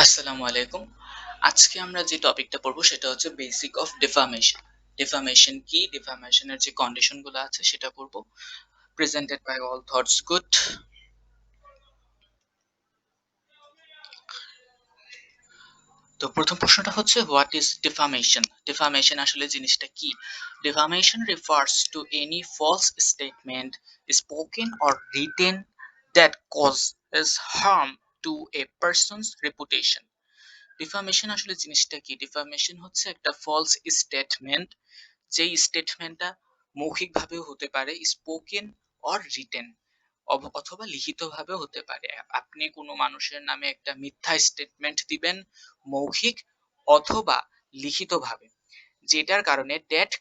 আসসালামু আলাইকুম। আজকে আমরা যে টপিকটা পড়বো সেটা হচ্ছে বেসিক অফ ডিফামেশন। ডিফামেশন কি, ডিফামেশনের যে কন্ডিশন গুলো আছে সেটা পড়বো। Presented by all thoughts good. তো প্রথম প্রশ্নটা হচ্ছে হোয়াট ইজ ডিফামেশন। ডিফামেশন আসলে জিনিসটা কি? Defamation refers to any false statement spoken or written that causes harm to a person's reputation. Defamation আসলে জিনিসটা কি? ডিফামেশন হচ্ছে একটা ফলস স্টেটমেন্ট, যেই স্টেটমেন্টটা মৌখিকভাবেও হতে পারে, স্পোকেন অর রিটেন, অথবা লিখিতভাবেও হতে পারে। আপনি কোনো মানুষের নামে একটা মিথ্যা স্টেটমেন্ট দিবেন মৌখিক অথবা লিখিতভাবে, যেটার কারণে ড্যাট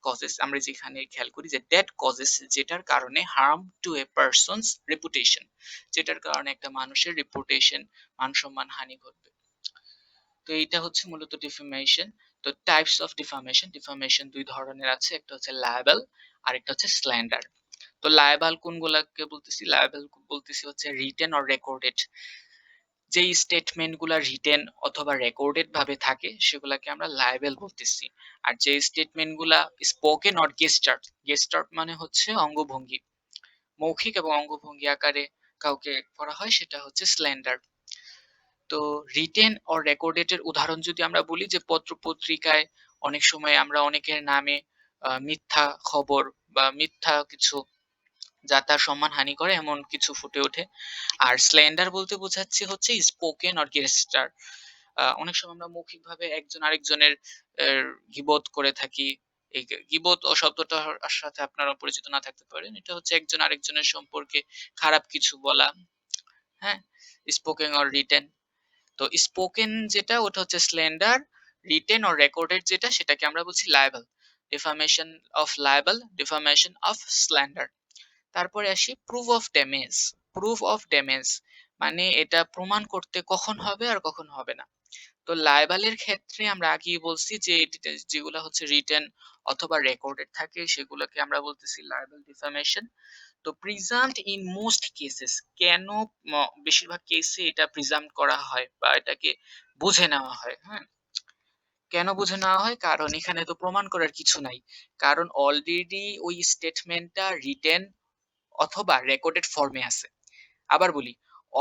কজেস আমরা যেখানে খেয়াল করি যে ড্যাট কজেস, যেটার কারণে harm to a person's reputation, যেটার কারণে একটা মানুষের রেপুটেশন, মান সম্মান হানি ঘটবে। তো এইটা হচ্ছে মূলত ডিফামেশন। তো টাইপস অফ ডিফামেশন, ডিফামেশন দুই ধরনের আছে, একটা হচ্ছে লায়াবল আর একটা হচ্ছে স্ল্যান্ডার। তো লায়াবল কোনগুলাকে বলতেছি? লায়াবল বলতেছি হচ্ছে রিটেন অর রেকর্ডেড, যেই স্টেটমেন্ট গুলা রিটেন অথবা রেকর্ডেড ভাবে থাকে সেগুলাকে আমরা লায়াবল বলতেছি। আর যে স্টেটমেন্ট গুলা স্পোকেন অর গেস্টার্ড, গেস্টার্ড মানে হচ্ছে অঙ্গভঙ্গি, মৌখিক এবং অঙ্গভঙ্গি আকারে কাউকে করা হয়, সেটা হচ্ছে স্ল্যান্ডার। তো রিটেন অর রেকর্ডেড এর উদাহরণ যদি আমরা বলি, যে পত্র পত্রিকায় অনেক সময় আমরা অনেকের নামে মিথ্যা খবর বা মিথ্যা কিছু যা তার সম্মান হানি করে এমন কিছু ফুটে ওঠে। আর স্ল্যান্ডার বলতে বোঝাচ্ছে হচ্ছে স্পোকেন অর গেস্টার। অনেক সময় আমরা মৌখিকভাবে একজন আরেকজনের গীবত করে থাকি। এই গীবত ও শব্দটার সাথে আপনারা পরিচিত না থাকতে পারেন, এটা হচ্ছে একজন আরেকজনের সম্পর্কে খারাপ কিছু বলা। হ্যাঁ, স্পোকেন অর রিটেন। তো স্পোকেন যেটা ওটা হচ্ছে স্ল্যান্ডার, রিটেন অর রেকর্ডেড যেটা সেটাকে আমরা বলছি liable. Defamation of liable, defamation of slander. তারপরে আসি proof of damage. Proof of damage মানে এটা প্রমাণ করতে কখন হবে আর কখন হবে না। তো লায়াবলের ক্ষেত্রে আমরা আগেই বলছি যে যেগুলো হচ্ছে রিটেন অথবা রেকর্ডেড থাকে সেগুলোকে আমরা বলতেছি লায়াবল ডিফামেশন। তো প্রিজাম্ড ইন মোস্ট কেসেস, কেন বেশিরভাগ কেসে এটা প্রিজাম্ড করা হয় বা এটাকে বুঝে নেওয়া হয়? হ্যাঁ, কেন বুঝে নেওয়া হয়? কারণ এখানে তো প্রমাণ করার কিছু নাই, কারণ অলরেডি ওই স্টেটমেন্টটা রিটেন অথবা রেকর্ডেড ফর্মে আছে। আবার বলি,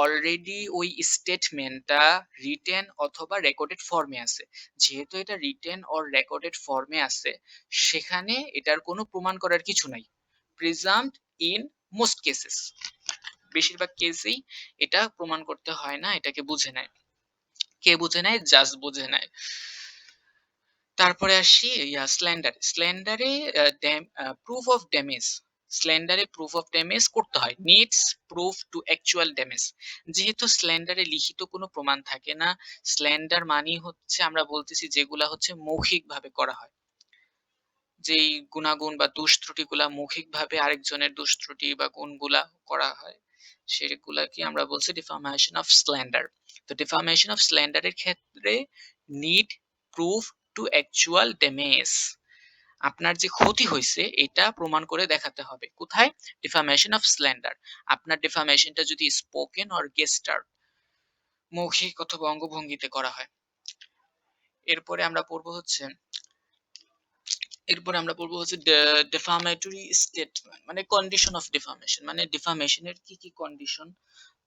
অলরেডি ওই স্টেটমেন্টটা রিটেন অথবা রেকর্ডেড ফর্মে আছে। যেহেতু এটা রিটেন অর রেকর্ডেড ফর্মে আছে, সেখানে এটার কোনো প্রমাণ করার কিছু নাই। প্রিজাম্ড ইন মোস্ট কেসেস, বেশিরভাগ কেসেই এটা প্রমাণ করতে হয় না, এটাকে বুঝে নেয়। কে বুঝে নেয়? জাজ বুঝে নেয়। তারপরে আসি স্ল্যান্ডারে প্রুফ অফ ড্যামেজ। স্ল্যান্ডারে প্রুফ অফ ড্যামেজ করতে হয়, needs proof to actual damage. যেহেতু স্ল্যান্ডারে লিখিত কোনো প্রমাণ থাকে না, স্ল্যান্ডার মানেই হচ্ছে আমরা বলতেছি যেগুলা হচ্ছে মৌখিক ভাবে করা হয়, যেই গুণাগুণ বা দোষ ত্রুটিগুলা মৌখিকভাবে আরেকজনের দোষ ত্রুটি বা গুণগুলা করা হয়, সেগুলাকে আমরা বলছি ডিফামেশন অফ স্ল্যান্ডার। তো ডিফামেশন অফ স্ল্যান্ডারের ক্ষেত্রে need proof to actual damage, আপনার যে ক্ষতি হয়েছে এটা প্রমাণ করে দেখাতে হবে। কোথায়? Defamation of slander. আপনার ডিফামেশনটা যদি স্পোকেন অর গেস্টার, মৌখিক অথবা অঙ্গভঙ্গিতে করা হয়। এরপরে আমরা পড়বো হচ্ছে ডেফামেটরি স্টেটমেন্ট, মানে কন্ডিশন অফ ডিফামেশন, মানে ডিফামেশনের কি কি কন্ডিশন,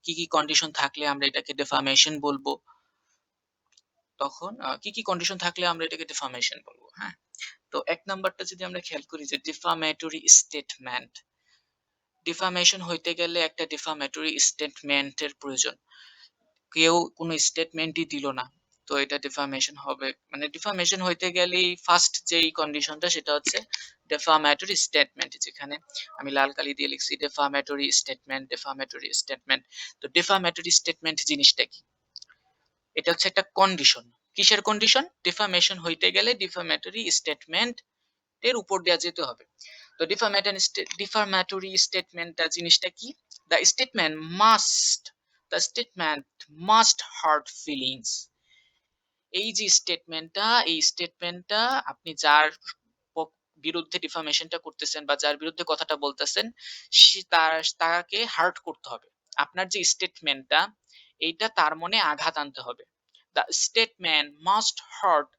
কি কি কন্ডিশন থাকলে আমরা এটাকে ডিফামেশন বলবো, তখন কি কি কন্ডিশন থাকলে আমরা এটাকে ডিফামেশন বলবো। হ্যাঁ, তো এক নাম্বারটা যদি আমরা খেয়াল করি যে ডিফামেটরি স্টেটমেন্ট, ডিফামেশন হইতে গেলে একটা ডিফামেটরি স্টেটমেন্টের প্রয়োজন। কেউ কোনো স্টেটমেন্টই দিল না, তো এটা ডিফামেশন হবে। মানে ডিফামেশন হইতে গেলেই ফার্স্ট যেই কন্ডিশনটা সেটা হচ্ছে ডেফামেটরি স্টেটমেন্ট, যেখানে আমি লাল কালি দিয়ে লিখছি ডেফামেটরি স্টেটমেন্ট, ডেফামেটরি স্টেটমেন্ট। তো ডেফামেটরি স্টেটমেন্ট জিনিসটা কি? এটা হচ্ছে একটা কন্ডিশন। কিসের কন্ডিশন? ডিফামেশন হইতে গেলে ডিফামেটরি স্টেটমেন্ট এর উপর দেওয়া যেতে হবে। তো ডিফামেটরি স্টেটমেন্টটা জিনিসটা কি? The statement must the statement must heart feelings. এই যে স্টেটমেন্টটা, এই স্টেটমেন্টটা আপনি যার বিরুদ্ধে ডিফামেশনটা করতেছেন বা যার বিরুদ্ধে কথাটা বলতেছেন, তাকে হার্ট করতে হবে। আপনার যে স্টেটমেন্টটা, এইটা তার মনে আঘাত আনতে হবে। The statement must heart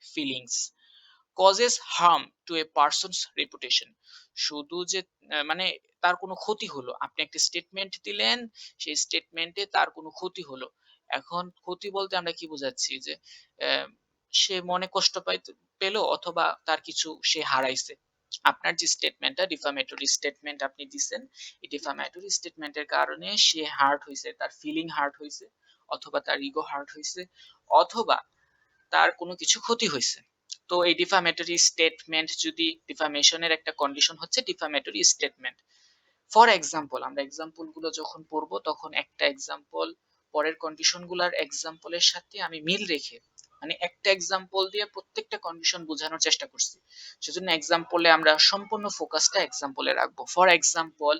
feelings, causes harm to a person's reputation। শুধু যে মানে তার কোনো ক্ষতি হলো, আপনি একটা স্টেটমেন্ট দিলেন, সেই স্টেটমেন্টে তার কোনো ক্ষতি হলো। এখন ক্ষতি বলতে আমরা কি বোঝাচ্ছি যে আহ, সে মনে কষ্ট পেলো অথবা তার কিছু সে হারাইছে। আপনার যে স্টেটমেন্টটা ডিফামেটরি স্টেটমেন্ট আপনি দিছেন, এই ডিফামেটরি স্টেটমেন্টের কারণে সে হার্ট হইছে, তার ফিলিং হার্ট হইছে, অথবা তার ইগো হার্ট হইছে, অথবা তার কোনো কিছু ক্ষতি হয়েছে। তো এই ডিফামেটরি স্টেটমেন্ট যদি, ডিফামেশনের একটা কন্ডিশন হচ্ছে ডিফামেটরি স্টেটমেন্ট। ফর এক্সাম্পল, আমরা এক্সাম্পল গুলো যখন পড়বো তখন একটা এক্সাম্পল পরের কন্ডিশন গুলার এক্সাম্পলের সাথে আমি মিল রেখে, মানে একটা এক্সাম্পল দিয়ে প্রত্যেকটা কন্ডিশন বোঝানোর চেষ্টা করছি। সেজন্য এক্সাম্পলে আমরা সম্পূর্ণ ফোকাসটা এক্সাম্পলে রাখবো। ফর এক্সাম্পল,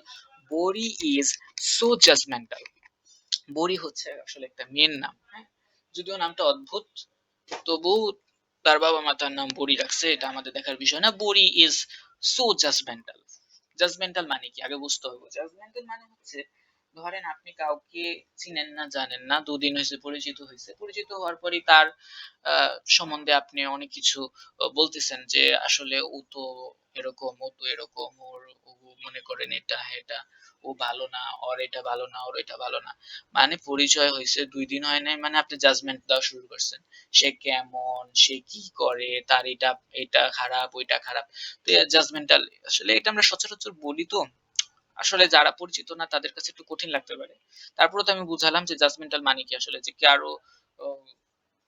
বরি ইজ সো জাজমেন্টাল। বরি হচ্ছে আসলে একটা মেয়ের নাম, হ্যাঁ, যদিও নামটা অদ্ভুত, তবু তার বাবা মা তার নাম বড়ি রাখছে, এটা আমাদের দেখার বিষয় না। বড়ি ইজ সো জাজমেন্টাল। জাজমেন্টাল মানে কি আগে বুঝতে হবে। জাজমেন্টাল মানে হচ্ছে, ধরেন আপনি কাউকে চিনেন না, জানেন না, দুদিন হয়েছে পরিচিত হয়েছে, পরিচিত হওয়ার পরই তার সম্বন্ধে আপনি অনেক কিছু বলতেছেন যে আসলে ও তো এরকম, ও তো এরকম, ওর ও মনে করেন এটা এটা, ও ভালো না, ওর এটা ভালো না, ওর এটা ভালো না। মানে পরিচয় হয়েছে 2 দিন হয় নাই, মানে আপনি জাজমেন্ট দেওয়া শুরু করছেন, সে কেমন, সে কি করে, তার এটা এটা খারাপ, ওইটা খারাপ। তো জাজমেন্টাল আসলে এটা আমরা সচরাচর বলি তো, আসলে যারা পরিচিত না তাদের কাছে একটু কঠিন লাগতে পারে। তারপরে তো আমি বুঝালাম যে জাজমেন্টাল মানে কি, আসলে যে কারো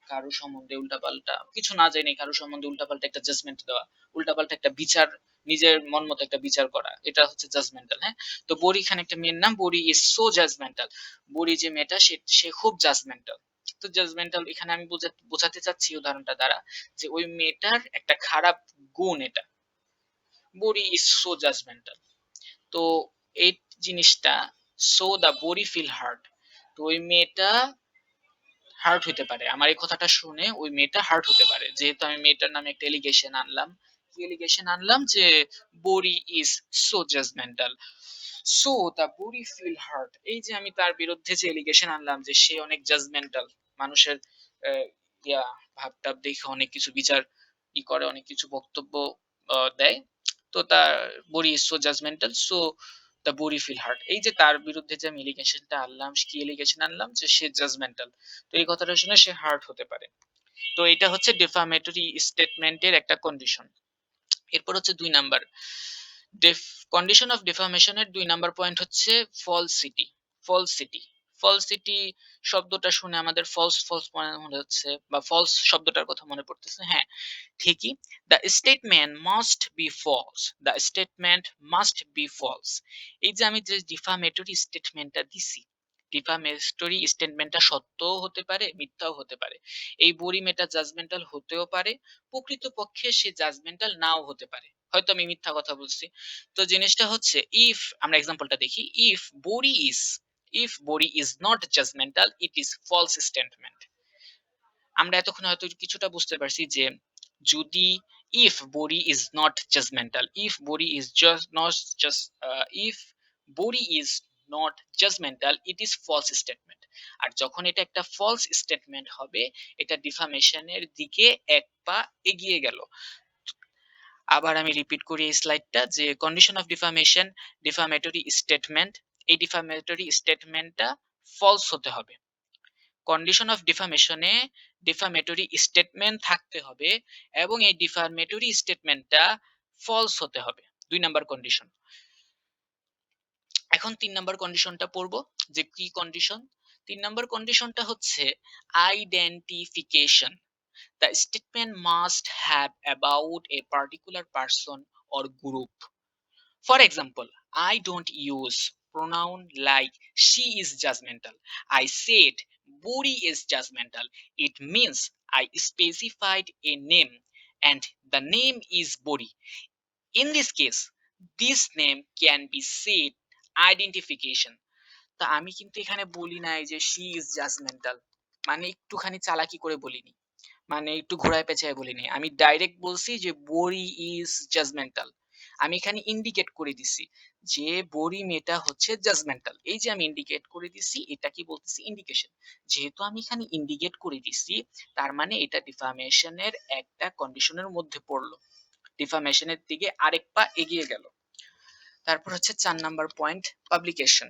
কারো সম্বন্ধে উল্টাপাল্টা কিছু না জেনে কারো সম্বন্ধে উল্টাপাল্টা একটা জাজমেন্ট দেওয়া, উল্টাপাল্টা একটা বিচার, নিজের মন মতো একটা বিচার করা, এটা হচ্ছে জাজমেন্টাল। হ্যাঁ, তো বড়ি খান একটা মেয়ের নাম, বড়ি ইজ সো জাজমেন্টাল। বড়ি যে মেয়েটা সে খুব জাজমেন্টাল। তো জাজমেন্টাল এখানে আমি বোঝাতে চাচ্ছি উদাহরণটা দ্বারা যে ওই মেয়েটার একটা খারাপ গুণ এটা, বড়ি ইজ সো জাজমেন্টাল। তো এই জিনিসটা, so the body feel heart, তো ওই মেয়েটা হার্ট হতে পারে, আমার এই কথাটা শুনে ওই মেয়েটা হার্ট হতে পারে, যেহেতু আমি মেয়েটার নামে একটা এলিগেশন আনলাম। কি এলিগেশন আনলাম? যে body is so judgmental, so the body feel hurt. এই যে আমি তার বিরুদ্ধে যে এলিগেশন আনলাম যে সে অনেক জাজমেন্টাল, মানুষের আহ, ইয়া ভাবটাব দেখে অনেক কিছু বিচার করে, অনেক কিছু বক্তব্য দেয়। তো তার body is so judgmental, so the body feel hurt. এই যে তার বিরুদ্ধে যে আমি এলিগেশনটা আনলাম, কি এলিগেশন আনলাম? যে সে জাজমেন্টাল। তো এই কথাটা শুনে সে হার্ট হতে পারে। তো এটা হচ্ছে ডিফামেটরি স্টেটমেন্টের একটা কন্ডিশন। এরপর হচ্ছে 2 নাম্বার, কন্ডিশন অফ ডিফামেশনের 2 নাম্বার পয়েন্ট হচ্ছে ফলসিটি। ফলসিটি, ফলসিটি শব্দটা শুনে আমাদের ফলস ফলস মনে হচ্ছে, বা ফলস শব্দটার কথা মনে পড়তেছে। হ্যাঁ, ঠিকই। The statement must be false, the statement must be false. এই যে আমি যে ডিফামেটরি স্টেটমেন্টটা দিছি, ডিফামেটরি স্টেটমেন্টটা সত্যও হতে পারে, মিথ্যাও হতে পারে। এই বড়ি মেটা জাজমেন্টাল হতেও পারে, প্রকৃতপক্ষে সে জাজমেন্টাল নাও হতে পারে, হয়তো আমি মিথ্যা কথা বলছি। তো জিনিসটা হচ্ছে, ইফ আমরা এক্সাম্পলটা দেখি, if body is not judgmental, it is false statement. আমরা এতক্ষণ হয়তো কিছুটা বুঝতে পারছি যে যদি if body is not judgmental, if body is not judgmental, it is false statement। আর যখন এটা একটা false statement হবে, এটা ডিফামেশনের দিকে এক পা এগিয়ে গেল। আবার আমি রিপিট করি এই স্লাইডটা, যে কন্ডিশন অফ ডিফামেশন, ডিফামেটরি স্টেটমেন্ট, এই ডিফামেটরি স্টেটমেন্টটা ফলস হতে হবে। কন্ডিশন অফ ডিফামেশনে ডিফামেটরি স্টেটমেন্ট থাকতে হবে এবং এই ডিফামেটরি স্টেটমেন্টটা ফলস হতে হবে, 2 নাম্বার কন্ডিশন। এখন 3 নাম্বার কন্ডিশনটা পড়বো, যে কি কন্ডিশন। 3 নাম্বার কন্ডিশনটা হচ্ছে identification. The statement must have about a particular person or group. For example, I don't use pronoun like she is judgmental. I said Buri is judgmental. It means I specified a name and the name is Buri. In this case, this name can be said identification. তা আমি কিন্তু এখানে বলি নাই যে she is judgmental, মানে একটুখানি চালাকি করে বলিনি, মানে একটু ঘোরায় পেঁচায় বলিনি, আমি ডাইরেক্ট বলছি যে বড়ি ইজ জাজমেন্টাল। আমি এখানে ইন্ডিকেট করে দিছি যে বড়ি মেয়েটা হচ্ছে জাজমেন্টাল। এই যে আমি ইন্ডিকেট করে দিছি, এটা কি বলতেছি? ইন্ডিকেশন। যেহেতু আমি এখানে ইন্ডিকেট করে দিছি, তার মানে এটা ডিফামেশনের একটা কন্ডিশনের মধ্যে পড়লো, ডিফামেশনের দিকে আরেক পা এগিয়ে গেল। তারপর হচ্ছে 4 নাম্বার পয়েন্ট, পাবলিকেশন।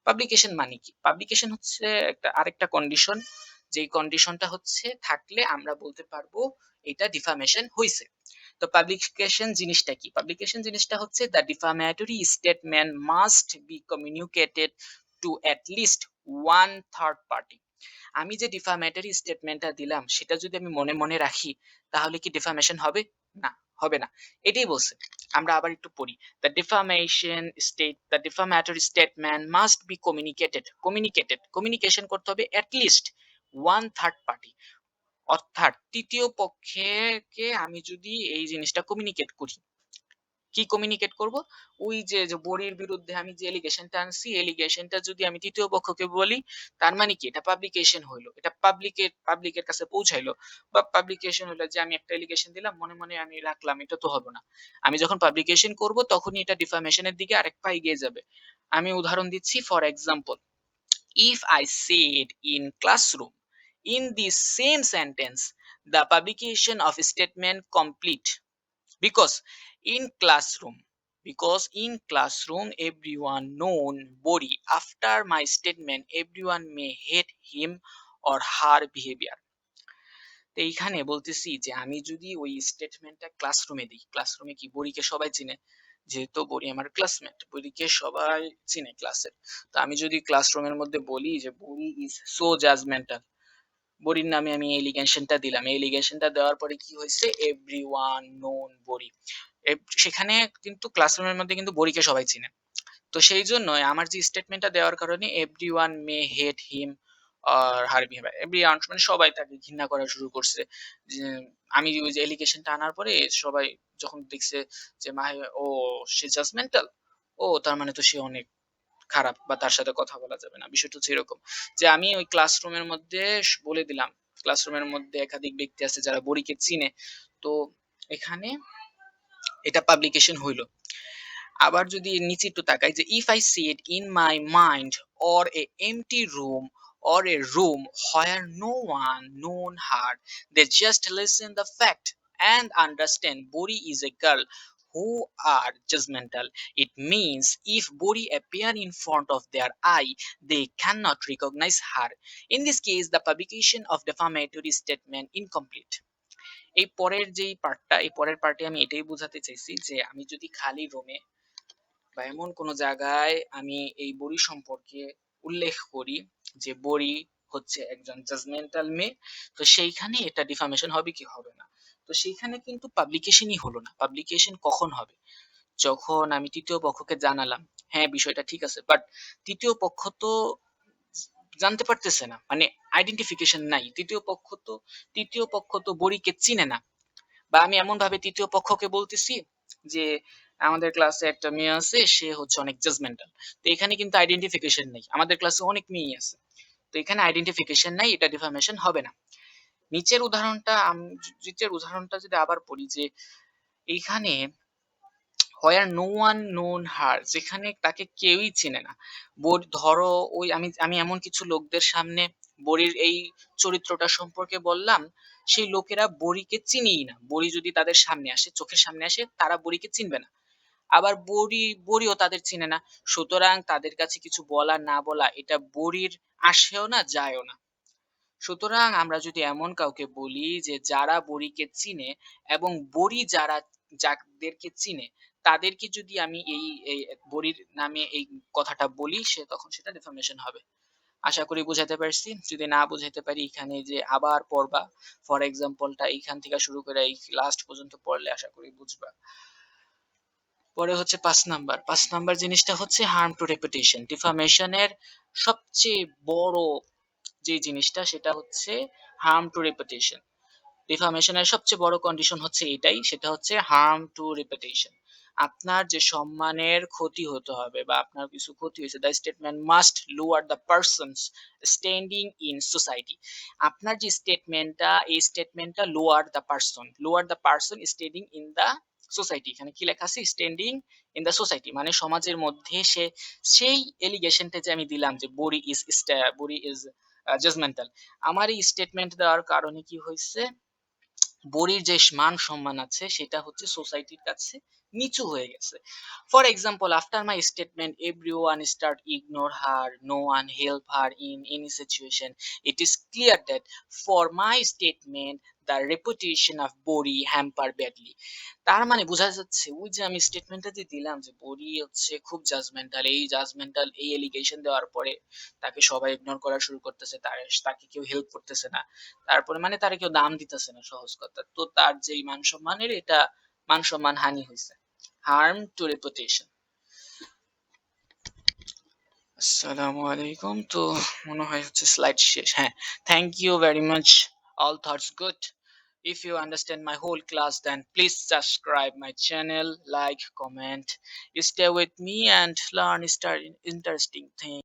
পাবলিকেশন মানে কি? পাবলিকেশন হচ্ছে একটা আরেকটা কন্ডিশন, যেই কন্ডিশনটা হচ্ছে থাকলে আমরা বলতে পারবো এটা ডিফামেশন হইছে। তো পাবলিকেশন জিনিসটা কি? পাবলিকেশন জিনিসটা হচ্ছে the defamatory statement must be communicated to at least one third party. আমি যে ডিফামেটরি স্টেটমেন্টটা দিলাম সেটা যদি আমি মনে মনে রাখি, তাহলে কি ডিফামেশন হবে? না, হবে না। এটাই বলছে। আমরা আবার একটু পড়ি। The defamatory statement must be communication করতে হবে at least one third party, অর্থাৎ তৃতীয় পক্ষকে আমি যদি এই জিনিসটা কমিউনিকেট করি, কি কমিউনিকেট করব? ওই যে বড়ির বিরুদ্ধে আমি যে এলিগেশনটা আনছি, এলিগেশনটা যদি আমি তৃতীয় পক্ষকে বলি, তার মানে কি? এটা পাবলিকেশন হইলো, এটা পাবলিকের কাছে পৌঁছাইলো। বা পাবলিকেশন হলো যে আমি একটা এলিগেশন দিলাম, মনে মনে আমি রাখলাম, এটা তো হবে না। আমি যখন পাবলিকেশন করব তখনই এটা ডিফামেশনের দিকে আরেক পা এগিয়ে যাবে। আমি উদাহরণ দিচ্ছি, for example, if I said in classroom, in the same sentence, the publication of statement complete, because in classroom everyone known body, after my statement everyone may hate him or her behavior. তো এইখানে বলতেছি যে আমি যদি ওই স্টেটমেন্টটা ক্লাসরুমে দিই, ক্লাসরুমে কি বড়িকে সবাই চিনে, যেহেতু বড়ি আমার ক্লাসমেট, বড়িকে সবাই চিনে ক্লাসের। তো আমি যদি ক্লাসরুমের মধ্যে বলি যে বড়ি ইজ সো জাজমেন্টাল, বড়ির নামে আমি এই এলিগেশনটা দিলাম, এই এলিগেশনটা দেওয়ার পরে কি হয়েছে? এভরিওয়ান নোন বড়ি, সেখানে কিন্তু ক্লাসরুমের মধ্যে কিন্তু বড়িকে সবাই চিনে। তো সেই জন্য আমার যে স্টেটমেন্টটা দেওয়ার কারণে এভরিওয়ান মে হেট হিম আর হার বিহেভিয়ার, এভরিওয়ান মানে সবাই তাকে ঘৃণা করা শুরু করছে। যে আমি ওই যে এলিগেশনটা আনার পরে সবাই যখন দেখছে যে মাহি ও সে জাজমেন্টাল, ও তার মানে তো সে অনেক খারাপ, বা তার সাথে কথা বলা যাবে না। বিষয়টা হচ্ছে এরকম যে আমি ওই ক্লাসরুমের মধ্যে বলে দিলাম, ক্লাসরুমের মধ্যে একাধিক ব্যক্তি আছে যারা বড়িকে চিনে, তো এখানে এটা পাবলিকেশন হইলো। আবার যদি নিচে একটু তাকাই যে if I said in my mind or a empty room or a room where no one known her, they just listen the fact and understand Bori is a girl who are judgmental. It means if Bori appear in front of their eye, they cannot recognize her. In this case, the publication of defamatory statement incomplete. এই পরের যেই পার্টটা, এই পরের পার্টে আমি এটাই বোঝাতে চাইছি যে আমি যদি খালি রুমে বা এমন কোনো জায়গায় আমি এই বড়ি সম্পর্কে উল্লেখ করি যে বড়ি হচ্ছে একজন জাজমেন্টাল মেয়ে, তো সেইখানে এটা ডিফামেশন হবে কি হবে না? তো সেইখানে কিন্তু পাবলিকেশনই হলো না। পাবলিকেশন কখন হবে? যখন আমি তৃতীয় পক্ষকে জানালাম, হ্যাঁ বিষয়টা ঠিক আছে, বাট তৃতীয় পক্ষ তো জানতে পারতেছে না, মানে আইডেন্টিফিকেশন নাই। তৃতীয় পক্ষ তো বড়িকে চিনে না। বা আমি এমন ভাবে তৃতীয় পক্ষকে বলতেছি যে আমাদের ক্লাসে একটা মেয়ে আছে, সে হচ্ছে অনেক জাজমেন্টাল। তো এখানে কিন্তু আইডেন্টিফিকেশন নেই, আমাদের ক্লাসে অনেক মেয়ে আছে, তো এখানে আইডেন্টিফিকেশন নাই, এটা ডিফামেশন হবে না। নিচের উদাহরণটা যদি আবার পড়ি যে এইখানে where no one known her, যেখানে তাকে কেউই চিনে না। ধরো ওই আমি এমন কিছু লোকদের সামনে বড়ির এই চরিত্রটা সম্পর্কে বললাম, সেই লোকেরা বড়িকে চিনিই না। বড়ি যদি তাদের সামনে আসে, চোখের সামনে আসে, তারা বড়িকে চিনবে না। আবার বড়িও তাদের চিনে না। সুতরাং তাদের কাছে কিছু বলা না বলা এটা বড়ির আসেও না, যায়ও না। সুতরাং আমরা যদি এমন কাউকে বলি যে যারা বড়িকে চিনে, এবং বড়ি যাদেরকে চিনে তাদেরকে যদি আমি এই বড়ির নামে এই কথাটা বলি, তখন সেটা ডিফামেশন হবে। আশা করি বুঝাতে পারছি। যদি না বুঝাইতে পারি, এখানে যে আবার পড়বা, ফর এক্সাম্পলটা এইখান থেকে শুরু করে এই লাস্ট পর্যন্ত পড়লে আশা করি বুঝবা। পরে হচ্ছে 5 নাম্বার জিনিসটা হচ্ছে হার্ম টু রেপুটেশন। ডিফামেশনের সবচেয়ে বড় যে জিনিসটা সেটা হচ্ছে হার্ম টু রেপুটেশন। ডিফামেশনের সবচেয়ে বড় কন্ডিশন হচ্ছে এটাই, সেটা হচ্ছে হার্ম টু রেপুটেশন। আপনার যে সম্মানের ক্ষতি হতে হবে, বা আপনার কিছু ক্ষতি হয়েছে, the statement must lower the person's standing in society. আপনার যে স্টেটমেন্টটা, এই স্টেটমেন্টটা lower the person standing in the society, এখানে কি লেখা আছে, স্ট্যান্ডিং ইন দ্য সোসাইটি, মানে সমাজের মধ্যে সে, সেই এলিগেশনটা যে আমি দিলাম যে বড়ি ইজ জাজমেন্টাল, আমার এই স্টেটমেন্ট দেওয়ার কারণে কি হয়েছে, বড়ির যে মান সম্মান আছে সেটা হচ্ছে সোসাইটির কাছে নিচু হয়ে গেছে। For example, after my statement every one start ignore her, no one help her in any situation, it is clear that for my statement the reputation of body hamper badly. তার মানে বোঝা যাচ্ছে, ওই যে আমি স্টেটমেন্টটা যে দিলাম যে বড়ি হচ্ছে খুব জাজমেন্টাল, এই জাজমেন্টাল এই এলিগেশন দেওয়ার পরে তাকে সবাই ইগনোর করা শুরু করতেছে, তাকে কেউ হেল্প করতেছে না, তারপরে মানে তারা কেউ দাম দিতেছে না, সহজ কথা, তো তার যে মান সম্মানের, এটা মান সম্মান হানি হয়েছে, হার্ম টু রেপুটেশন। আসসালামু আলাইকুম, তো মনে হয় হচ্ছে স্লাইড শেষ, হ্যাঁ, thank you very much, all thoughts good. If you understand my whole class, then please subscribe my channel, like, comment, stay with me and learn interesting things.